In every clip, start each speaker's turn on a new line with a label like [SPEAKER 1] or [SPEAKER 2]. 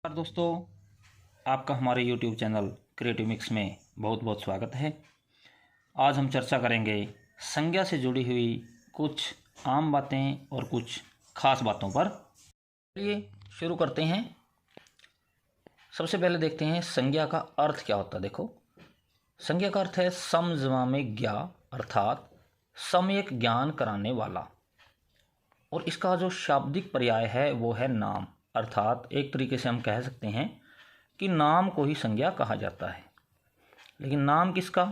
[SPEAKER 1] नमस्कार दोस्तों, आपका हमारे YouTube चैनल क्रिएटिव मिक्स में बहुत बहुत स्वागत है। आज हम चर्चा करेंगे संज्ञा से जुड़ी हुई कुछ आम बातें और कुछ खास बातों पर। चलिए शुरू करते हैं। सबसे पहले देखते हैं संज्ञा का अर्थ क्या होता है। देखो, संज्ञा का अर्थ है समजवामे ज्ञा, अर्थात सम्यक ज्ञान कराने वाला। और इसका जो शाब्दिक पर्याय है वो है नाम, अर्थात एक तरीके से हम कह सकते हैं कि नाम को ही संज्ञा कहा जाता है। लेकिन नाम किसका?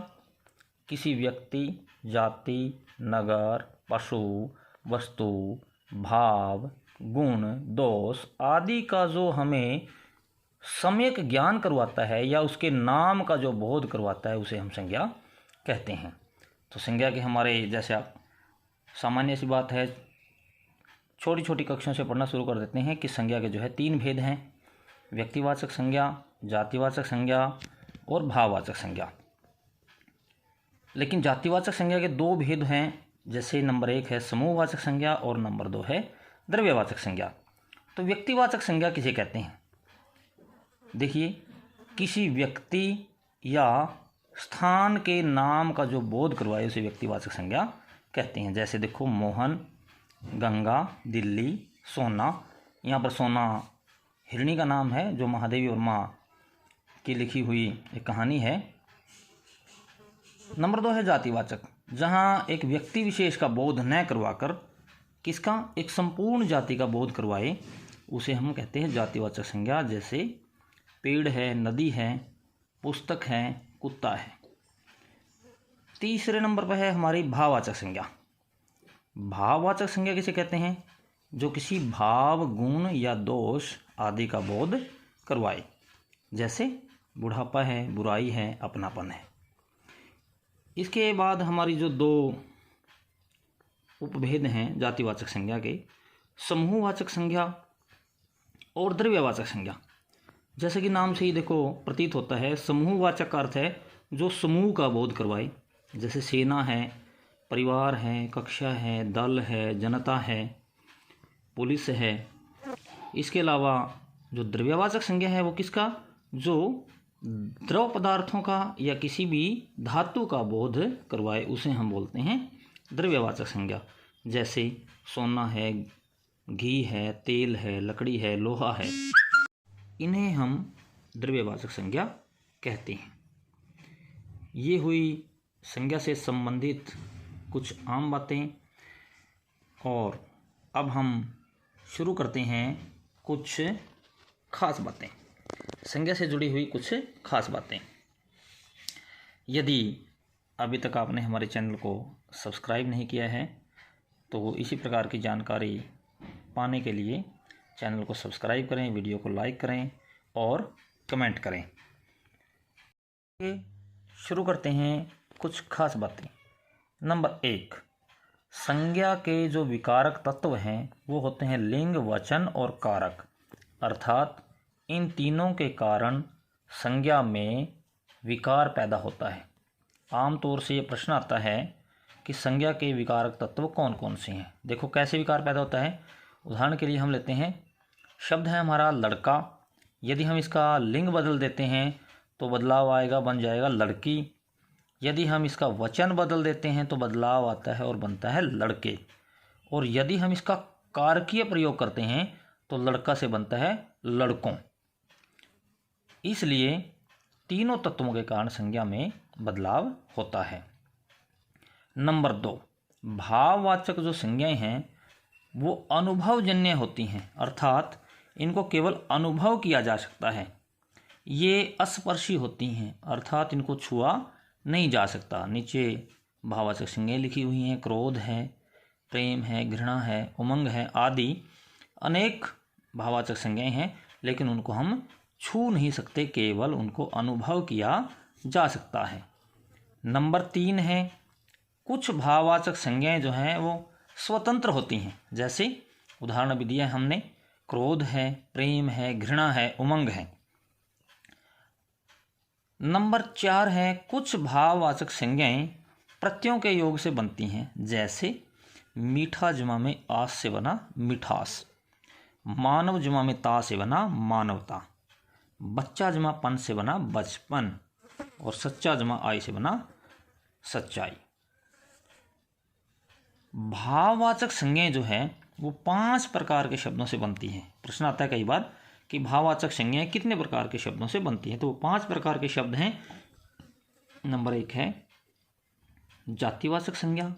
[SPEAKER 1] किसी व्यक्ति, जाति, नगर, पशु, वस्तु, भाव, गुण, दोष आदि का जो हमें सम्यक ज्ञान करवाता है या उसके नाम का जो बोध करवाता है उसे हम संज्ञा कहते हैं। तो संज्ञा के हमारे जैसे सामान्य सी बात है, छोटी छोटी कक्षाओं से पढ़ना शुरू कर देते हैं कि संज्ञा के जो है 3 भेद हैं: व्यक्तिवाचक संज्ञा, जातिवाचक संज्ञा और भाववाचक संज्ञा। लेकिन जातिवाचक संज्ञा के 2 भेद हैं, जैसे नंबर 1 है समूहवाचक संज्ञा और नंबर 2 है द्रव्यवाचक संज्ञा। तो व्यक्तिवाचक संज्ञा किसे कहते हैं? देखिए, किसी व्यक्ति या स्थान के नाम का जो बोध करवाए उसे व्यक्तिवाचक संज्ञा कहते हैं। जैसे देखो, मोहन, गंगा, दिल्ली, सोना। यहाँ पर सोना हिरणी का नाम है जो महादेवी वर्मा की लिखी हुई एक कहानी है। नंबर 2 है जातिवाचक, जहाँ एक व्यक्ति विशेष का बोध न करवाकर किसका, एक संपूर्ण जाति का बोध करवाए उसे हम कहते हैं जातिवाचक संज्ञा। जैसे पेड़ है, नदी है, पुस्तक है, कुत्ता है। तीसरे नंबर पर है हमारी भाववाचक संज्ञा। भाववाचक संज्ञा किसे कहते हैं? जो किसी भाव, गुण या दोष आदि का बोध करवाए। जैसे बुढ़ापा है, बुराई है, अपनापन है। इसके बाद हमारी जो 2 उपभेद हैं जातिवाचक संज्ञा के, समूहवाचक संज्ञा और द्रव्यवाचक संज्ञा। जैसे कि नाम से ही देखो प्रतीत होता है, समूहवाचक का अर्थ है जो समूह का बोध करवाए। जैसे सेना है, परिवार है, कक्षा है, दल है, जनता है, पुलिस है। इसके अलावा जो द्रव्यवाचक संज्ञा है वो किसका, जो द्रव पदार्थों का या किसी भी धातु का बोध करवाए उसे हम बोलते हैं द्रव्यवाचक संज्ञा। जैसे सोना है, घी है, तेल है, लकड़ी है, लोहा है, इन्हें हम द्रव्यवाचक संज्ञा कहते हैं। ये हुई संज्ञा से संबंधित कुछ आम बातें। और अब हम शुरू करते हैं कुछ खास बातें, संज्ञा से जुड़ी हुई कुछ खास बातें। यदि अभी तक आपने हमारे चैनल को सब्सक्राइब नहीं किया है तो इसी प्रकार की जानकारी पाने के लिए चैनल को सब्सक्राइब करें, वीडियो को लाइक करें और कमेंट करें। शुरू करते हैं कुछ खास बातें। नंबर 1, संज्ञा के जो विकारक तत्व हैं वो होते हैं लिंग, वचन और कारक, अर्थात इन तीनों के कारण संज्ञा में विकार पैदा होता है। आमतौर से ये प्रश्न आता है कि संज्ञा के विकारक तत्व कौन कौन से हैं। देखो कैसे विकार पैदा होता है। उदाहरण के लिए हम लेते हैं, शब्द है हमारा लड़का। यदि हम इसका लिंग बदल देते हैं तो बदलाव आएगा, बन जाएगा लड़की। यदि हम इसका वचन बदल देते हैं तो बदलाव आता है और बनता है लड़के। और यदि हम इसका कारकीय प्रयोग करते हैं तो लड़का से बनता है लड़कों। इसलिए तीनों तत्वों के कारण संज्ञा में बदलाव होता है। नंबर 2, भाववाचक जो संज्ञाएं हैं वो अनुभवजन्य होती हैं, अर्थात इनको केवल अनुभव किया जा सकता है। ये अस्पर्शी होती हैं, अर्थात इनको छुआ नहीं जा सकता। नीचे भाववाचक संज्ञाएं लिखी हुई हैं, क्रोध है, प्रेम है, घृणा है, उमंग है आदि अनेक भाववाचक संज्ञाएं हैं, लेकिन उनको हम छू नहीं सकते, केवल उनको अनुभव किया जा सकता है। नंबर 3 है, कुछ भाववाचक संज्ञाएं जो हैं वो स्वतंत्र होती हैं। जैसे उदाहरण अभी दिया हमने, क्रोध है, प्रेम है, घृणा है, उमंग है। नंबर 4 है, कुछ भाववाचक संज्ञाएं प्रत्ययों के योग से बनती हैं। जैसे मीठा जुमा में आस से बना मिठास, मानव जुमा में ता से बना मानवता। बच्चा जमा पन से बना बचपन, और सच्चा जमा आई से बना सच्चाई। भाववाचक संज्ञाएं जो है वो 5 प्रकार के शब्दों से बनती हैं। प्रश्न आता है कई बार कि भाववाचक संज्ञाएं कितने प्रकार के शब्दों से बनती हैं, तो वो 5 प्रकार के शब्द हैं। नंबर 1 है जातिवाचक संज्ञा।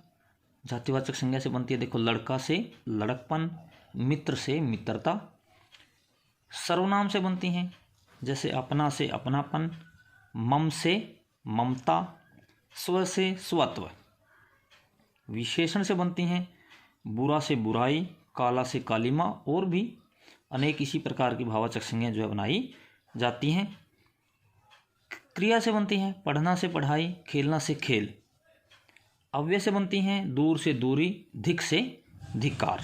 [SPEAKER 1] जातिवाचक संज्ञा से बनती है देखो लड़का से लड़कपन, मित्र से मित्रता। सर्वनाम से बनती हैं जैसे अपना से अपनापन, मम से ममता, स्व से स्वत्व। विशेषण से बनती हैं बुरा से बुराई, काला से कालिमा, और भी अनेक इसी प्रकार की भाववाचक संज्ञाएं जो है बनाई जाती हैं। क्रिया से बनती हैं पढ़ना से पढ़ाई, खेलना से खेल। अव्यय से बनती हैं दूर से दूरी, धिक से धिक्कार।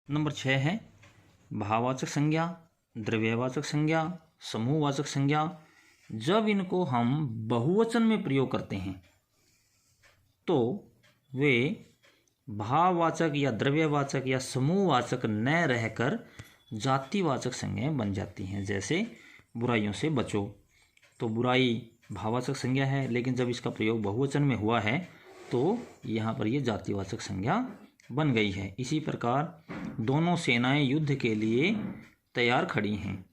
[SPEAKER 1] नंबर 6 है भाववाचक संज्ञा, द्रव्यवाचक संज्ञा, समूहवाचक संज्ञा। जब इनको हम बहुवचन में प्रयोग करते हैं तो वे भाववाचक या द्रव्यवाचक या समूहवाचक न रहकर जातिवाचक संज्ञाएं बन जाती हैं। जैसे बुराइयों से बचो, तो बुराई भाववाचक संज्ञा है, लेकिन जब इसका प्रयोग बहुवचन में हुआ है तो यहाँ पर ये जातिवाचक संज्ञा बन गई है। इसी प्रकार दोनों सेनाएं युद्ध के लिए तैयार खड़ी हैं,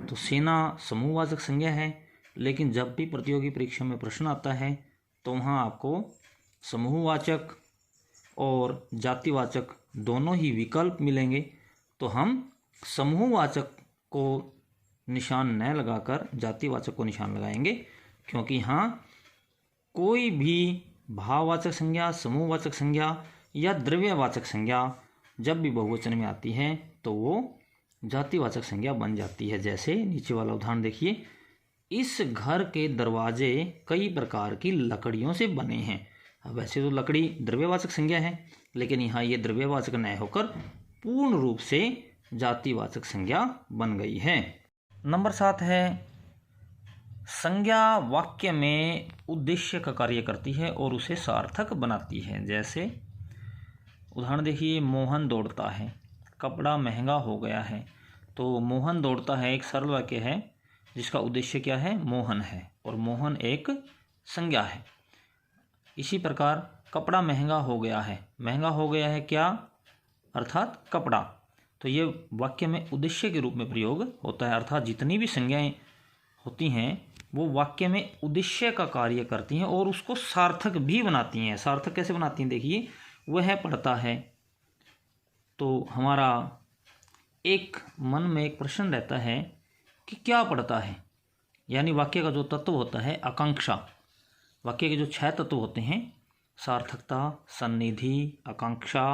[SPEAKER 1] तो सेना समूहवाचक संज्ञा है, लेकिन जब भी प्रतियोगी परीक्षा में प्रश्न आता है तो वहाँ आपको समूहवाचक और जातिवाचक दोनों ही विकल्प मिलेंगे। तो हम समूहवाचक को निशान न लगाकर जातिवाचक को निशान लगाएंगे, क्योंकि यहाँ कोई भी भाववाचक संज्ञा, समूहवाचक संज्ञा या द्रव्यवाचक संज्ञा जब भी बहुवचन में आती है तो वो जातिवाचक संज्ञा बन जाती है। जैसे नीचे वाला उदाहरण देखिए, इस घर के दरवाजे कई प्रकार की लकड़ियों से बने हैं। अब वैसे तो लकड़ी द्रव्यवाचक संज्ञा है, लेकिन यहाँ ये द्रव्यवाचक न होकर पूर्ण रूप से जातिवाचक संज्ञा बन गई है। नंबर 7 है संज्ञा वाक्य में उद्देश्य का कार्य करती है और उसे सार्थक बनाती है। जैसे उदाहरण देखिए, मोहन दौड़ता है, कपड़ा महंगा हो गया है। तो मोहन दौड़ता है एक सरल वाक्य है जिसका उद्देश्य क्या है, मोहन है, और मोहन एक संज्ञा है। इसी प्रकार कपड़ा महंगा हो गया है, महंगा हो गया है क्या, अर्थात कपड़ा। तो ये वाक्य में उद्देश्य के रूप में प्रयोग होता है, अर्थात जितनी भी संज्ञाएं होती हैं वो वाक्य में उद्देश्य का कार्य करती हैं और उसको सार्थक भी बनाती हैं। सार्थक कैसे बनाती हैं देखिए, वह पढ़ता है, तो हमारा एक मन में एक प्रश्न रहता है कि क्या पढ़ता है, यानी वाक्य का जो तत्व होता है आकांक्षा। वाक्य के जो 6 तत्व होते हैं, सार्थकता, सन्निधि, आकांक्षा,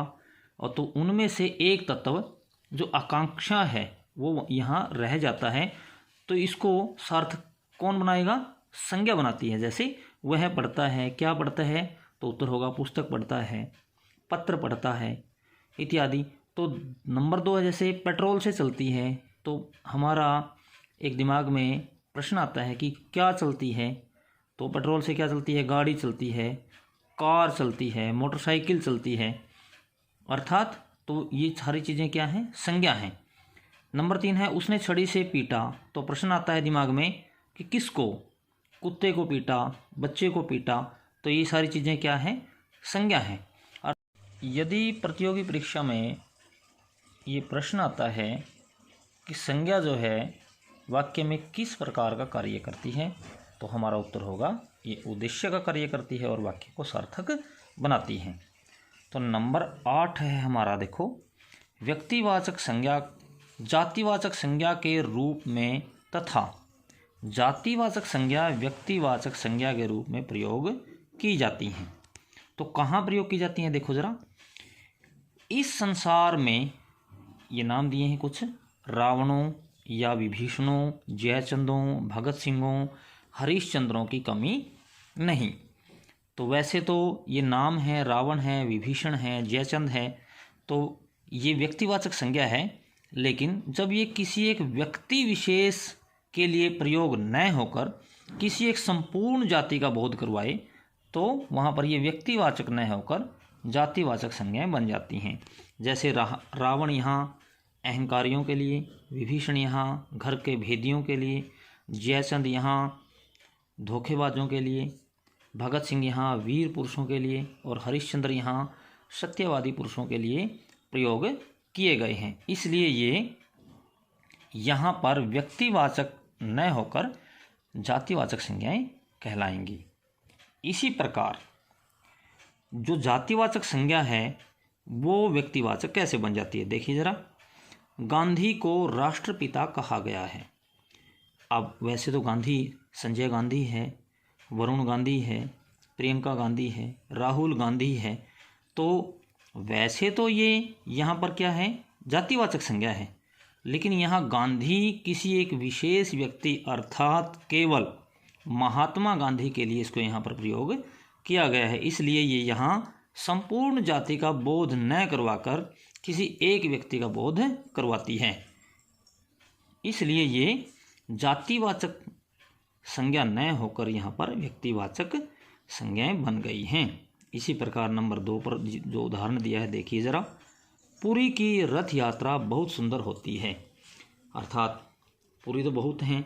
[SPEAKER 1] और तो उनमें से एक तत्व जो आकांक्षा है वो यहाँ रह जाता है, तो इसको सार्थक कौन बनाएगा, संज्ञा बनाती है। जैसे वह पढ़ता है, क्या पढ़ता है, तो उत्तर होगा पुस्तक पढ़ता है, पत्र पढ़ता है इत्यादि। तो नंबर 2 है जैसे पेट्रोल से चलती है, तो हमारा एक दिमाग में प्रश्न आता है कि क्या चलती है, तो पेट्रोल से क्या चलती है, गाड़ी चलती है, कार चलती है, मोटरसाइकिल चलती है, अर्थात तो ये सारी चीज़ें क्या हैं, संज्ञा हैं। नंबर 3 है उसने छड़ी से पीटा, तो प्रश्न आता है दिमाग में कि किसको, कुत्ते को पीटा, बच्चे को पीटा, तो ये सारी चीज़ें क्या हैं, संज्ञा हैं। और यदि प्रतियोगी परीक्षा में ये प्रश्न आता है कि संज्ञा जो है वाक्य में किस प्रकार का कार्य करती है, तो हमारा उत्तर होगा ये उद्देश्य का कार्य करती है और वाक्य को सार्थक बनाती है। तो नंबर 8 है हमारा, देखो व्यक्तिवाचक संज्ञा जातिवाचक संज्ञा के रूप में तथा जातिवाचक संज्ञा व्यक्तिवाचक संज्ञा के रूप में प्रयोग की जाती हैं। तो कहाँ प्रयोग की जाती हैं, देखो जरा, इस संसार में ये नाम दिए हैं कुछ, रावणों या विभीषणों, जयचंदों, भगत सिंहों, हरिश्चंद्रों की कमी नहीं। तो वैसे तो ये नाम है, रावण है, विभीषण है, जयचंद है, तो ये व्यक्तिवाचक संज्ञा है, लेकिन जब ये किसी एक व्यक्ति विशेष के लिए प्रयोग न होकर किसी एक संपूर्ण जाति का बोध करवाए तो वहाँ पर ये व्यक्तिवाचक न होकर जातिवाचक संज्ञाएं बन जाती हैं। जैसे रावण यहाँ अहंकारियों के लिए, विभीषण यहाँ घर के भेदियों के लिए, जयचंद यहाँ धोखेबाजों के लिए, भगत सिंह यहाँ वीर पुरुषों के लिए और हरिश्चंद्र यहाँ सत्यवादी पुरुषों के लिए प्रयोग किए गए हैं। इसलिए ये यहाँ पर व्यक्तिवाचक न होकर जातिवाचक संज्ञाएं कहलाएंगी। इसी प्रकार जो जातिवाचक संज्ञा है वो व्यक्तिवाचक कैसे बन जाती है, देखिए जरा। गांधी को राष्ट्रपिता कहा गया है। अब वैसे तो गांधी संजय गांधी है, वरुण गांधी है, प्रियंका गांधी है, राहुल गांधी है, तो वैसे तो ये यहाँ पर क्या है, जातिवाचक संज्ञा है। लेकिन यहाँ गांधी किसी एक विशेष व्यक्ति अर्थात केवल महात्मा गांधी के लिए इसको यहाँ पर प्रयोग किया गया है। इसलिए ये यहाँ संपूर्ण जाति का बोध न करवाकर किसी एक व्यक्ति का बोध करवाती है। इसलिए ये जातिवाचक संज्ञा न होकर यहाँ पर व्यक्तिवाचक संज्ञाएं बन गई हैं। इसी प्रकार नंबर 2 पर जो उदाहरण दिया है देखिए ज़रा। पुरी की रथ यात्रा बहुत सुंदर होती है। अर्थात पुरी तो बहुत हैं,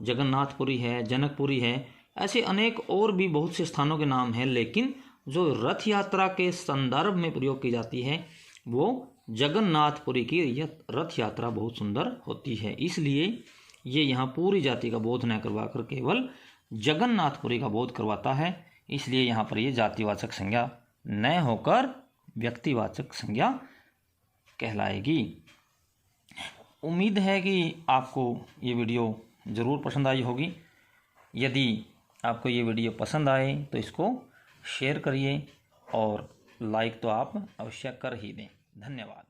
[SPEAKER 1] जगन्नाथपुरी है, जनकपुरी है, ऐसे अनेक और भी बहुत से स्थानों के नाम हैं, लेकिन जो रथ यात्रा के संदर्भ में प्रयोग की जाती है वो जगन्नाथपुरी की रथ यात्रा बहुत सुंदर होती है। इसलिए ये यहाँ पूरी जाति का बोध न करवाकर केवल जगन्नाथपुरी का बोध करवाता है। इसलिए यहाँ पर ये जातिवाचक संज्ञा न होकर व्यक्तिवाचक संज्ञा कहलाएगी। उम्मीद है कि आपको ये वीडियो ज़रूर पसंद आई होगी। यदि आपको ये वीडियो पसंद आए तो इसको शेयर करिए और लाइक तो आप अवश्य कर ही दें। धन्यवाद।